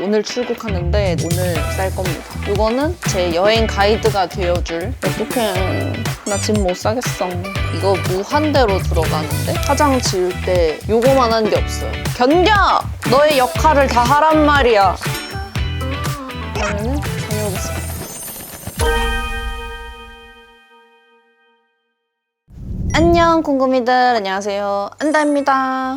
오늘 출국하는데 오늘 쌀 겁니다. 이거는 제 여행 가이드가 되어줄. 어떡해. 나 짐 못 싸겠어. 이거 무한대로 들어가는데 화장 지울 때 요거만 한 게 없어요. 견뎌! 너의 역할을 다 하란 말이야. 그러면은 다녀오겠습니다. 안녕 궁금이들, 안녕하세요. 안다입니다.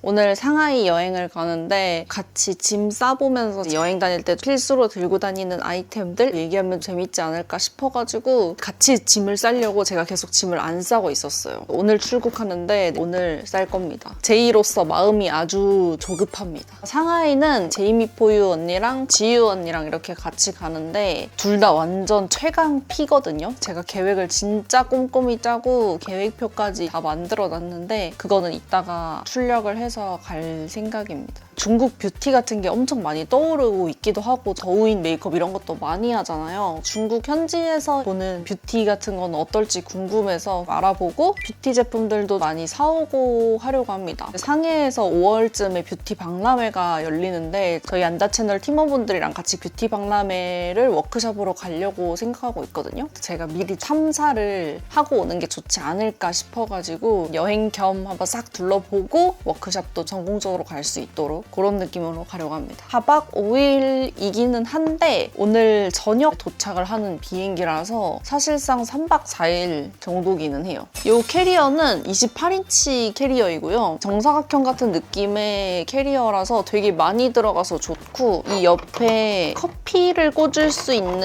오늘 상하이 여행을 가는데 같이 짐 싸보면서 여행 다닐 때 필수로 들고 다니는 아이템들 얘기하면 재밌지 않을까 싶어가지고 같이 짐을 싸려고 제가 계속 짐을 안 싸고 있었어요. 오늘 출국하는데 오늘 쌀 겁니다. 제이로서 마음이 아주 조급합니다. 상하이는 제이미포유 언니랑 지유 언니랑 이렇게 같이 가는데 둘 다 완전 최강 P거든요. 제가 계획을 진짜 꼼꼼히 짜고 계획표까지 다 만들어놨는데 그거는 이따가 출력을 해서 갈 생각입니다. 중국 뷰티 같은 게 엄청 많이 떠오르고 있기도 하고 더우인 메이크업 이런 것도 많이 하잖아요. 중국 현지에서 보는 뷰티 같은 건 어떨지 궁금해서 알아보고 뷰티 제품들도 많이 사오고 하려고 합니다. 상해에서 5월쯤에 뷰티 박람회가 열리는데 저희 안다 채널 팀원분들이랑 같이 뷰티 박람회를 워크숍으로 가려고 생각하고 있거든요. 제가 미리 참사를 하고 오는 게 좋지 않을까 싶어가지고 여행 겸 한번 싹 둘러보고 워크숍도 성공적으로 갈 수 있도록 그런 느낌으로 가려고 합니다. 4박 5일이기는 한데 오늘 저녁 도착을 하는 비행기라서 사실상 3박 4일 정도기는 해요. 이 캐리어는 28인치 캐리어이고요. 정사각형 같은 느낌의 캐리어라서 되게 많이 들어가서 좋고 이 옆에 커피를 꽂을 수 있는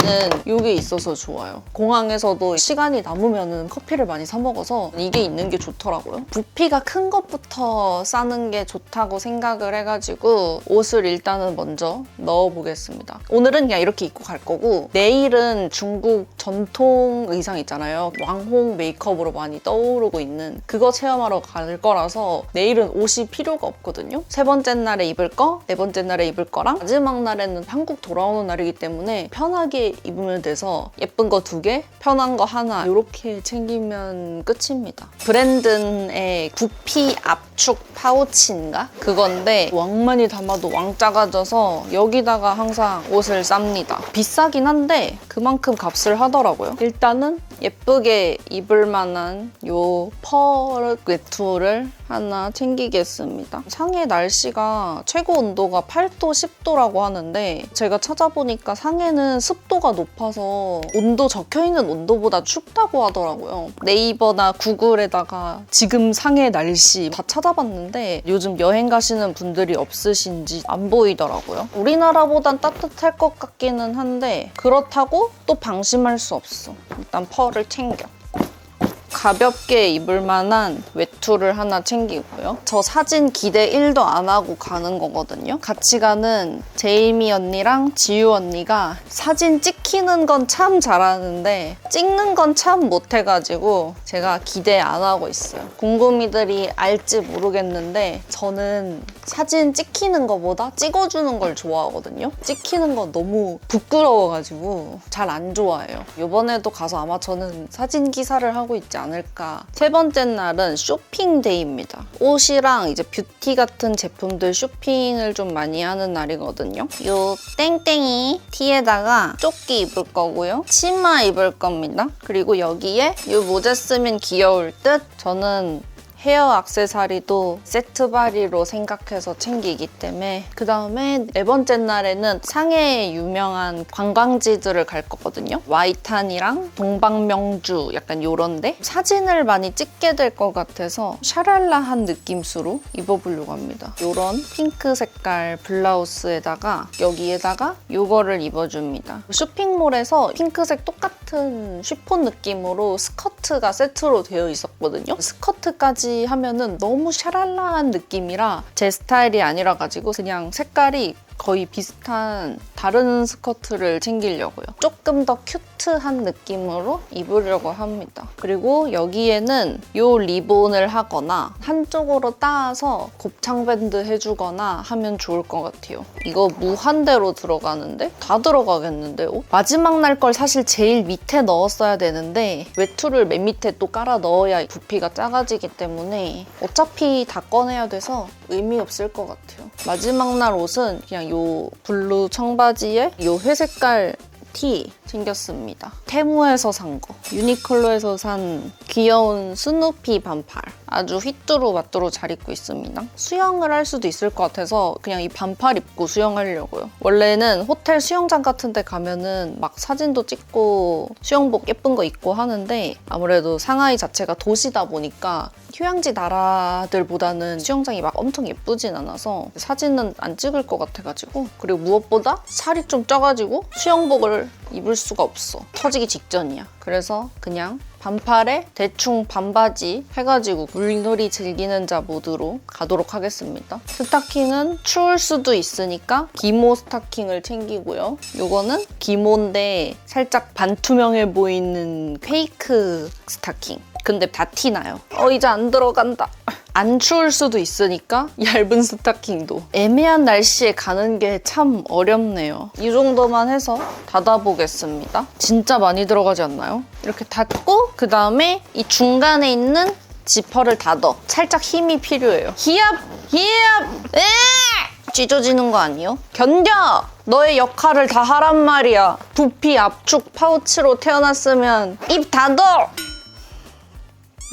이게 있어서 좋아요. 공항에서도 시간이 남으면 커피를 많이 사 먹어서 이게 있는 게 좋더라고요. 부피가 큰 것부터 싸는 게 좋다고 생각을 해가지고 옷을 일단은 먼저 넣어보겠습니다. 오늘은 그냥 이렇게 입고 갈 거고 내일은 중국 전통 의상 있잖아요. 왕홍 메이크업으로 많이 떠오르고 있는 그거 체험하러 갈 거라서 내일은 옷이 필요가 없거든요. 세 번째 날에 입을 거, 네 번째 날에 입을 거랑 마지막 날에는 한국 돌아오는 날이기 때문에 편하게 입으면 돼서 예쁜 거 2개, 편한 거 하나 이렇게 챙기면 끝입니다. 브랜든의 구피 압축 파우치인가? 그건데 왕만이 담아도 왕 작아져서 여기다가 항상 옷을 쌉니다. 비싸긴 한데 그만큼 값을 하더라고요. 일단은 예쁘게 입을 만한 요 펄 외투를 하나 챙기겠습니다. 상해 날씨가 최고 온도가 8도, 10도라고 하는데 제가 찾아보니까 상해는 습도가 높아서 온도 적혀있는 온도보다 춥다고 하더라고요. 네이버나 구글에다가 지금 상해 날씨 다 찾아봤는데 요즘 여행 가시는 분들이 없으신지 안 보이더라고요. 우리나라보단 따뜻할 것 같기는 한데 그렇다고 또 방심할 수 없어. 일단 펄을 챙겨. 가볍게 입을 만한 외투를 하나 챙기고요. 저 사진 기대 1도 안 하고 가는 거거든요. 같이 가는 제이미 언니랑 지유 언니가 사진 찍히는 건 참 잘하는데 찍는 건 참 못해가지고 제가 기대 안 하고 있어요. 궁금이들이 알지 모르겠는데 저는 사진 찍히는 거보다 찍어주는 걸 좋아하거든요. 찍히는 건 너무 부끄러워가지고 잘 안 좋아해요. 이번에도 가서 아마 저는 사진 기사를 하고 있지 않을까. 세 번째 날은 쇼핑데이입니다. 옷이랑 이제 뷰티 같은 제품들 쇼핑을 좀 많이 하는 날이거든요. 요 땡땡이 티에다가 조끼 입을 거고요. 치마 입을 겁니다. 그리고 여기에 요 모자 쓰면 귀여울 듯 저는 헤어 액세서리도 세트 바리로 생각해서 챙기기 때문에 그 다음에 네 번째 날에는 상해에 유명한 관광지들을 갈 거거든요. 와이탄이랑 동방명주 약간 요런데 사진을 많이 찍게 될 것 같아서 샤랄라한 느낌수로 입어보려고 합니다. 요런 핑크 색깔 블라우스에다가 여기에다가 요거를 입어줍니다. 쇼핑몰에서 핑크색 똑같은 쉬폰 느낌으로 스커트가 세트로 되어 있었거든요. 스커트까지 하면은 너무 샤랄라한 느낌이라 제 스타일이 아니라 가지고 그냥 색깔이 거의 비슷한 다른 스커트를 챙기려고요. 조금 더 큐트한 느낌으로 입으려고 합니다. 그리고 여기에는 요 리본을 하거나 한쪽으로 따서 곱창밴드 해주거나 하면 좋을 것 같아요. 이거 무한대로 들어가는데? 다 들어가겠는데? 마지막 날 걸 사실 제일 밑에 넣었어야 되는데 외투를 맨 밑에 또 깔아 넣어야 부피가 작아지기 때문에 어차피 다 꺼내야 돼서 의미 없을 것 같아요. 마지막 날 옷은 그냥 그냥 요 블루 청바지에 요 회색깔 티 챙겼습니다. 테무에서 산 거. 유니클로에서 산 귀여운 스누피 반팔. 아주 휘뚜루마뚜루 잘 입고 있습니다. 수영을 할 수도 있을 것 같아서 그냥 이 반팔 입고 수영하려고요. 원래는 호텔 수영장 같은 데 가면은 막 사진도 찍고 수영복 예쁜 거 입고 하는데 아무래도 상하이 자체가 도시다 보니까 휴양지 나라들보다는 수영장이 막 엄청 예쁘진 않아서 사진은 안 찍을 것 같아가지고 그리고 무엇보다 살이 좀 쪄가지고 수영복을 입을 수가 없어. 터지기 직전이야. 그래서 그냥 반팔에 대충 반바지 해가지고 물놀이 즐기는 자 모드로 가도록 하겠습니다. 스타킹은 추울 수도 있으니까 기모 스타킹을 챙기고요. 요거는 기모인데 살짝 반투명해 보이는 페이크 스타킹. 근데 다 티나요. 이제 안 들어간다. 안 추울 수도 있으니까 얇은 스타킹도. 애매한 날씨에 가는 게 참 어렵네요. 이 정도만 해서 닫아보겠습니다. 진짜 많이 들어가지 않나요? 이렇게 닫고 그 다음에 이 중간에 있는 지퍼를 닫아. 살짝 힘이 필요해요. 히압! 찢어지는 거 아니에요? 견뎌! 너의 역할을 다 하란 말이야. 부피 압축 파우치로 태어났으면 입 닫어!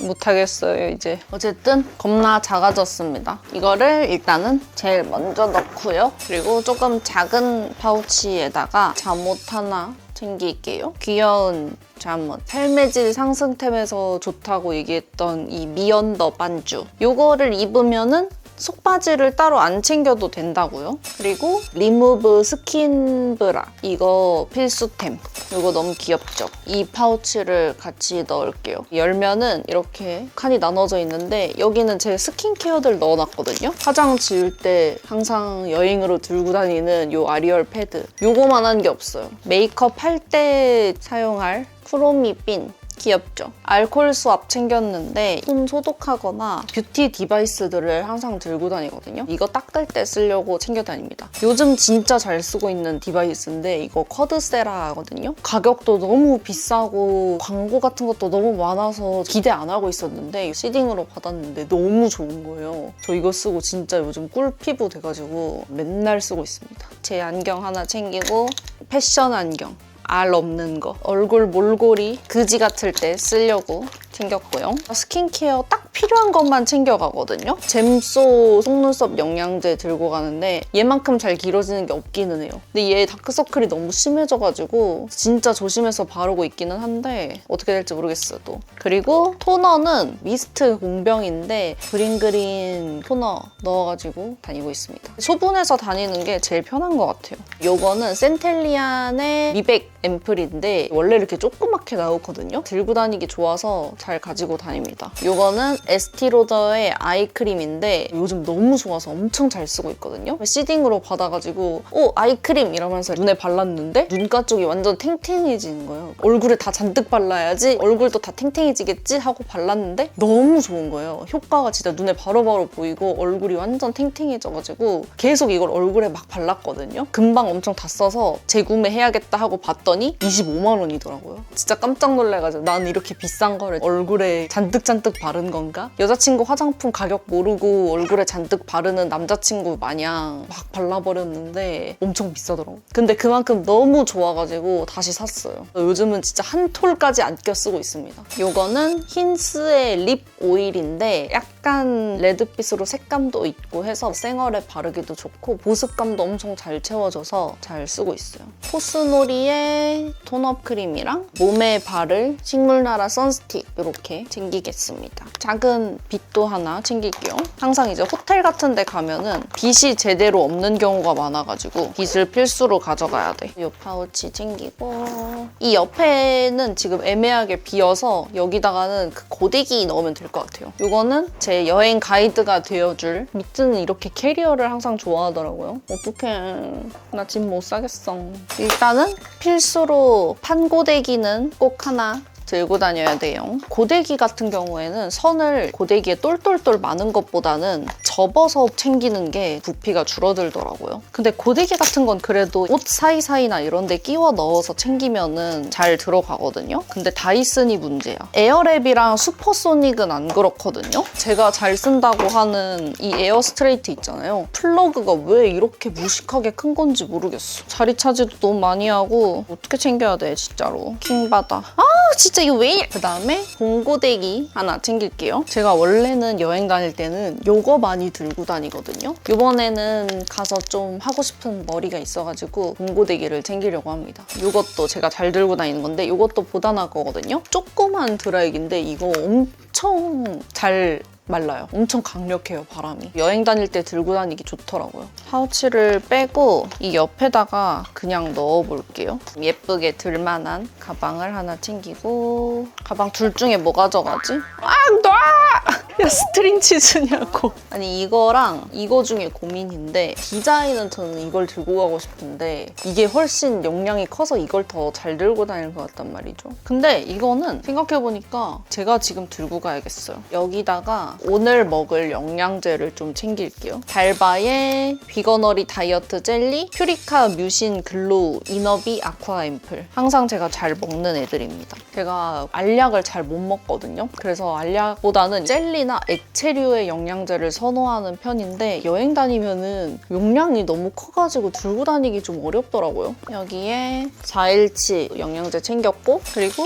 못하겠어요 이제. 어쨌든 겁나 작아졌습니다. 이거를 일단은 제일 먼저 넣고요. 그리고 조금 작은 파우치에다가 잠옷 하나 챙길게요. 귀여운 잠옷. 펠메질 상승템에서 좋다고 얘기했던 이 미언더 반주. 요거를 입으면은 속바지를 따로 안 챙겨도 된다고요. 그리고 리무브 스킨 브라. 이거 필수템. 이거 너무 귀엽죠? 이 파우치를 같이 넣을게요. 열면은 이렇게 칸이 나눠져 있는데 여기는 제 스킨케어들 넣어놨거든요. 화장 지울 때 항상 여행으로 들고 다니는 이 아리얼 패드. 요거만한 게 없어요. 메이크업 할 때 사용할 크로미 핀. 귀엽죠? 알코올 수압 챙겼는데 손 소독하거나 뷰티 디바이스들을 항상 들고 다니거든요. 이거 닦을 때 쓰려고 챙겨 다닙니다. 요즘 진짜 잘 쓰고 있는 디바이스인데 이거 쿼드세라거든요. 가격도 너무 비싸고 광고 같은 것도 너무 많아서 기대 안 하고 있었는데 시딩으로 받았는데 너무 좋은 거예요. 저 이거 쓰고 진짜 요즘 꿀피부 돼가지고 맨날 쓰고 있습니다. 제 안경 하나 챙기고 패션 안경. 알 없는 거. 얼굴 몰골이 그지 같을 때 쓰려고 챙겼고요. 스킨케어 딱 필요한 것만 챙겨가거든요. 잼소 속눈썹 영양제 들고 가는데 얘만큼 잘 길어지는 게 없기는 해요. 근데 얘 다크서클이 너무 심해져가지고 진짜 조심해서 바르고 있기는 한데 어떻게 될지 모르겠어요 또. 그리고 토너는 미스트 공병인데 그린그린 토너 넣어가지고 다니고 있습니다. 소분해서 다니는 게 제일 편한 것 같아요. 요거는 센텔리안의 미백 앰플인데 원래 이렇게 조그맣게 나오거든요. 들고 다니기 좋아서 잘 가지고 다닙니다. 요거는 에스티로더의 아이크림인데 요즘 너무 좋아서 엄청 잘 쓰고 있거든요. 시딩으로 받아가지고 아이크림 이러면서 눈에 발랐는데 눈가 쪽이 완전 탱탱해지는 거예요. 얼굴에 다 잔뜩 발라야지 얼굴도 다 탱탱해지겠지 하고 발랐는데 너무 좋은 거예요. 효과가 진짜 눈에 바로바로 보이고 얼굴이 완전 탱탱해져가지고 계속 이걸 얼굴에 막 발랐거든요. 금방 엄청 다 써서 재구매해야겠다 하고 봤더니 25만 원이더라고요. 진짜 깜짝 놀래가지고 난 이렇게 비싼 거를 얼굴에 잔뜩 바른 건가? 여자친구 화장품 가격 모르고 얼굴에 잔뜩 바르는 남자친구 마냥 막 발라버렸는데 엄청 비싸더라고요. 근데 그만큼 너무 좋아가지고 다시 샀어요. 요즘은 진짜 한 톨까지 안 껴 쓰고 있습니다. 요거는 힌스의 립 오일인데 약간 레드빛으로 색감도 있고 해서 생얼에 바르기도 좋고 보습감도 엄청 잘 채워져서 잘 쓰고 있어요. 코스놀이의 톤업 크림이랑 몸에 바를 식물나라 선스틱 이렇게 챙기겠습니다. 작은 빗도 하나 챙길게요. 항상 이제 호텔 같은 데 가면은 빗이 제대로 없는 경우가 많아가지고 빗을 필수로 가져가야 돼. 이 파우치 챙기고 이 옆에는 지금 애매하게 비어서 여기다가는 그 고데기 넣으면 될 것 같아요. 이거는 제 여행 가이드가 되어줄 미트는 이렇게 캐리어를 항상 좋아하더라고요. 어떡해. 나 짐 못 사겠어. 일단은 필수로 판고데기는 꼭 하나 들고 다녀야 돼요. 고데기 같은 경우에는 선을 고데기에 똘똘똘 많은 것보다는 접어서 챙기는 게 부피가 줄어들더라고요. 근데 고데기 같은 건 그래도 옷 사이사이나 이런 데 끼워 넣어서 챙기면은 잘 들어가거든요. 근데 다이슨이 문제야. 에어랩이랑 슈퍼소닉은 안 그렇거든요. 제가 잘 쓴다고 하는 이 에어 스트레이트 있잖아요. 플러그가 왜 이렇게 무식하게 큰 건지 모르겠어. 자리 차지도 너무 많이 하고 어떻게 챙겨야 돼 진짜로. 킹받아. 아 진짜 이거 왜 이래. 그다음에 봉고데기 하나 챙길게요. 제가 원래는 여행 다닐 때는 요거 많이 들고 다니거든요. 이번에는 가서 좀 하고 싶은 머리가 있어가지고 봉고데기를 챙기려고 합니다. 이것도 제가 잘 들고 다니는 건데 이것도 보다나 거거든요. 조그만 드라이기인데 이거 엄청 잘 말라요. 엄청 강력해요, 바람이. 여행 다닐 때 들고 다니기 좋더라고요. 파우치를 빼고 이 옆에다가 그냥 넣어볼게요. 예쁘게 들만한 가방을 하나 챙기고 가방 둘 중에 뭐 가져가지? 아, 놔! 야, 스트링 치즈냐고. 아니, 이거랑 이거 중에 고민인데 디자인은 저는 이걸 들고 가고 싶은데 이게 훨씬 용량이 커서 이걸 더 잘 들고 다닐 것 같단 말이죠. 근데 이거는 생각해보니까 제가 지금 들고 가야겠어요. 여기다가 오늘 먹을 영양제를 좀 챙길게요. 달바의 비거너리 다이어트 젤리, 퓨리카 뮤신 글로우, 이너비 아쿠아 앰플. 항상 제가 잘 먹는 애들입니다. 제가 알약을 잘 못 먹거든요. 그래서 알약보다는 젤리나 액체류의 영양제를 선호하는 편인데 여행 다니면은 용량이 너무 커가지고 들고 다니기 좀 어렵더라고요. 여기에 4일치 영양제 챙겼고 그리고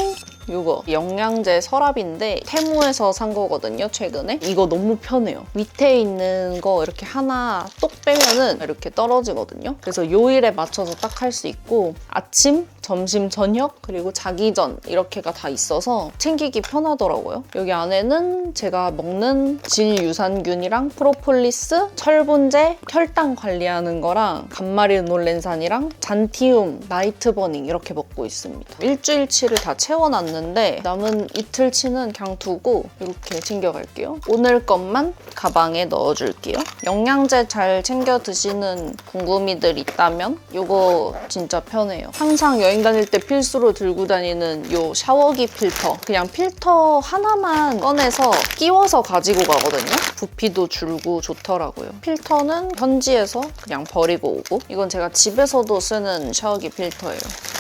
이거 영양제 서랍인데 테무에서 산 거거든요, 최근에. 이거 너무 편해요. 밑에 있는 거 이렇게 하나 똑 빼면은 이렇게 떨어지거든요. 그래서 요일에 맞춰서 딱 할 수 있고 아침, 점심, 저녁, 그리고 자기 전 이렇게가 다 있어서 챙기기 편하더라고요. 여기 안에는 제가 먹는 질유산균이랑 프로폴리스, 철분제, 혈당 관리하는 거랑 감마리놀렌산이랑 잔티움, 나이트버닝 이렇게 먹고 있습니다. 일주일치를 다 채워놨는데 남은 이틀치는 그냥 두고 이렇게 챙겨갈게요. 오늘 것만 가방에 넣어줄게요. 영양제 잘 챙겨 드시는 궁금이들 있다면 이거 진짜 편해요. 항상 여행 다닐 때 필수로 들고 다니는 이 샤워기 필터. 그냥 필터 하나만 꺼내서 끼워서 가지고 가거든요. 부피도 줄고 좋더라고요. 필터는 현지에서 그냥 버리고 오고 이건 제가 집에서도 쓰는 샤워기 필터예요.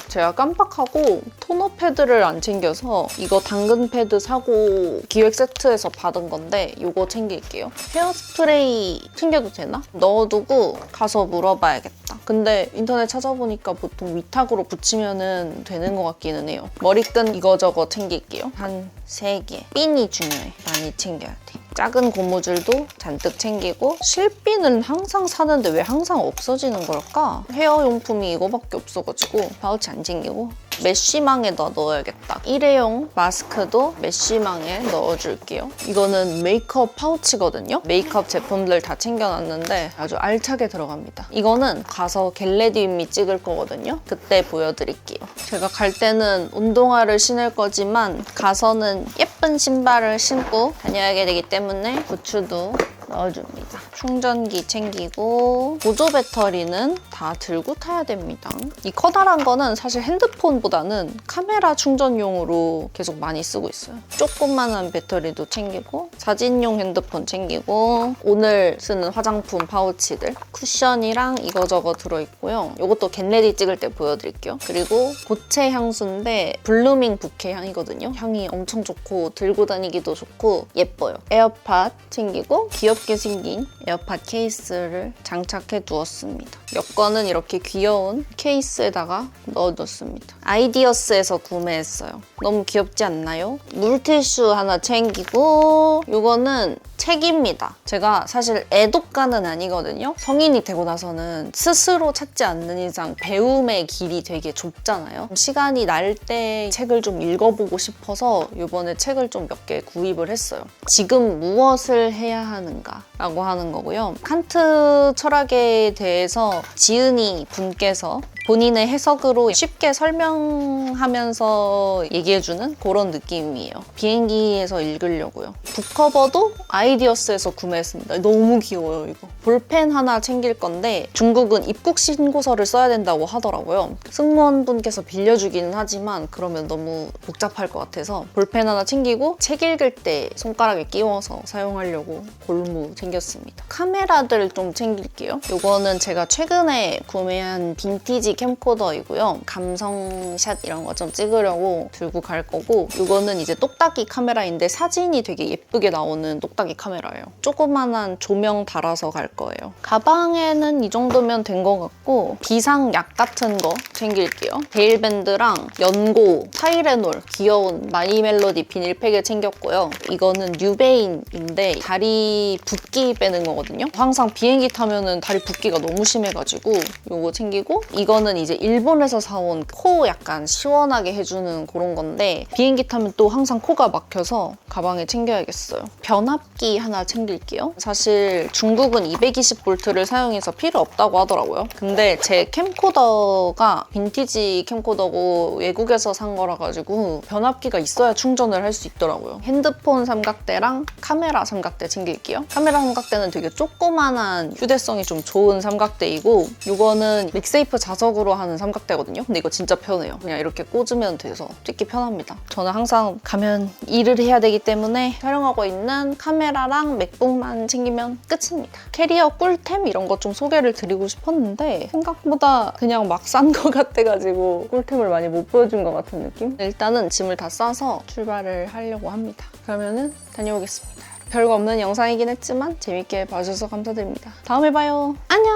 제가 깜빡하고 토너 패드를 안 챙겨서 이거 당근 패드 사고 기획 세트에서 받은 건데 이거 챙길게요. 헤어스프레이 챙겨도 되나? 넣어두고 가서 물어봐야겠다. 근데 인터넷 찾아보니까 보통 위탁으로 붙이면 되는 것 같기는 해요. 머리끈 이거저거 챙길게요. 한 3개. 핀이 중요해. 많이 챙겨야 돼. 작은 고무줄도 잔뜩 챙기고 실핀은 항상 사는데 왜 항상 없어지는 걸까? 헤어용품이 이거밖에 없어가지고 파우치 안 챙기고 메쉬망에다 넣어야겠다. 일회용 마스크도 메쉬망에 넣어줄게요. 이거는 메이크업 파우치거든요. 메이크업 제품들 다 챙겨놨는데 아주 알차게 들어갑니다. 이거는 가서 겟레디미 찍을 거거든요. 그때 보여드릴게요. 제가 갈 때는 운동화를 신을 거지만 가서는 예쁜 신발을 신고 다녀야 되기 때문에 부츠도 넣어줍니다. 충전기 챙기고 보조 배터리는 다 들고 타야 됩니다. 이 커다란 거는 사실 핸드폰보다는 카메라 충전용으로 계속 많이 쓰고 있어요. 조그만한 배터리도 챙기고 사진용 핸드폰 챙기고 오늘 쓰는 화장품 파우치들 쿠션이랑 이거저거 들어있고요. 이것도 겟레디 찍을 때 보여드릴게요. 그리고 고체 향수인데 블루밍 부케 향이거든요. 향이 엄청 좋고 들고 다니기도 좋고 예뻐요. 에어팟 챙기고 귀엽게 생긴 에어팟 케이스를 장착해 두었습니다. 여권은 이렇게 귀여운 케이스에다가 넣어뒀습니다. 아이디어스에서 구매했어요. 너무 귀엽지 않나요? 물티슈 하나 챙기고 이거는 책입니다. 제가 사실 애독가는 아니거든요. 성인이 되고 나서는 스스로 찾지 않는 이상 배움의 길이 되게 좁잖아요. 시간이 날 때 책을 좀 읽어보고 싶어서 이번에 책을 좀 몇 개 구입을 했어요. 지금 무엇을 해야 하는가? 라고 하는 거고요. 칸트 철학에 대해서 지은이 분께서 본인의 해석으로 쉽게 설명하면서 얘기해주는 그런 느낌이에요. 비행기에서 읽으려고요. 북커버도 아이디어스에서 구매했습니다. 너무 귀여워요, 이거. 볼펜 하나 챙길 건데 중국은 입국 신고서를 써야 된다고 하더라고요. 승무원분께서 빌려주기는 하지만 그러면 너무 복잡할 것 같아서 볼펜 하나 챙기고 책 읽을 때 손가락에 끼워서 사용하려고 골무 챙겼습니다. 카메라들 좀 챙길게요. 이거는 제가 최근에 구매한 빈티지 캠코더이고요. 감성샷 이런 거 좀 찍으려고 들고 갈 거고, 이거는 이제 똑딱이 카메라인데 사진이 되게 예쁘게 나오는 똑딱이 카메라예요. 조그만한 조명 달아서 갈 거예요. 가방에는 이 정도면 된 것 같고, 비상약 같은 거 챙길게요. 데일밴드랑 연고, 타이레놀, 귀여운 마이멜로디 비닐팩을 챙겼고요. 이거는 뉴베인인데 다리 붓기 빼는 거거든요. 항상 비행기 타면은 다리 붓기가 너무 심해가지고 이거 챙기고, 이거는 이제 일본에서 사온 코 약간 시원하게 해주는 그런 건데 비행기 타면 또 항상 코가 막혀서 가방에 챙겨야겠어요. 변압기 하나 챙길게요. 사실 중국은 220V를 사용해서 필요 없다고 하더라고요. 근데 제 캠코더가 빈티지 캠코더고 외국에서 산 거라 가지고 변압기가 있어야 충전을 할 수 있더라고요. 핸드폰 삼각대랑 카메라 삼각대 챙길게요. 카메라 삼각대는 되게 조그만한 휴대성이 좀 좋은 삼각대이고, 이거는 믹세이프 자석으로 하는 삼각대거든요. 근데 이거 진짜 편해요. 그냥 이렇게 꽂으면 돼서 찍기 편합니다. 저는 항상 가면 일을 해야 되기 때문에 촬영하고 있는 카메라랑 맥북만 챙기면 끝입니다. 캐리어 꿀템 이런 거 좀 소개를 드리고 싶었는데 생각보다 그냥 막 싼 거 같아가지고 꿀템을 많이 못 보여준 것 같은 느낌? 일단은 짐을 다 싸서 출발을 하려고 합니다. 그러면은 다녀오겠습니다. 별거 없는 영상이긴 했지만 재밌게 봐주셔서 감사드립니다. 다음에 봐요. 안녕!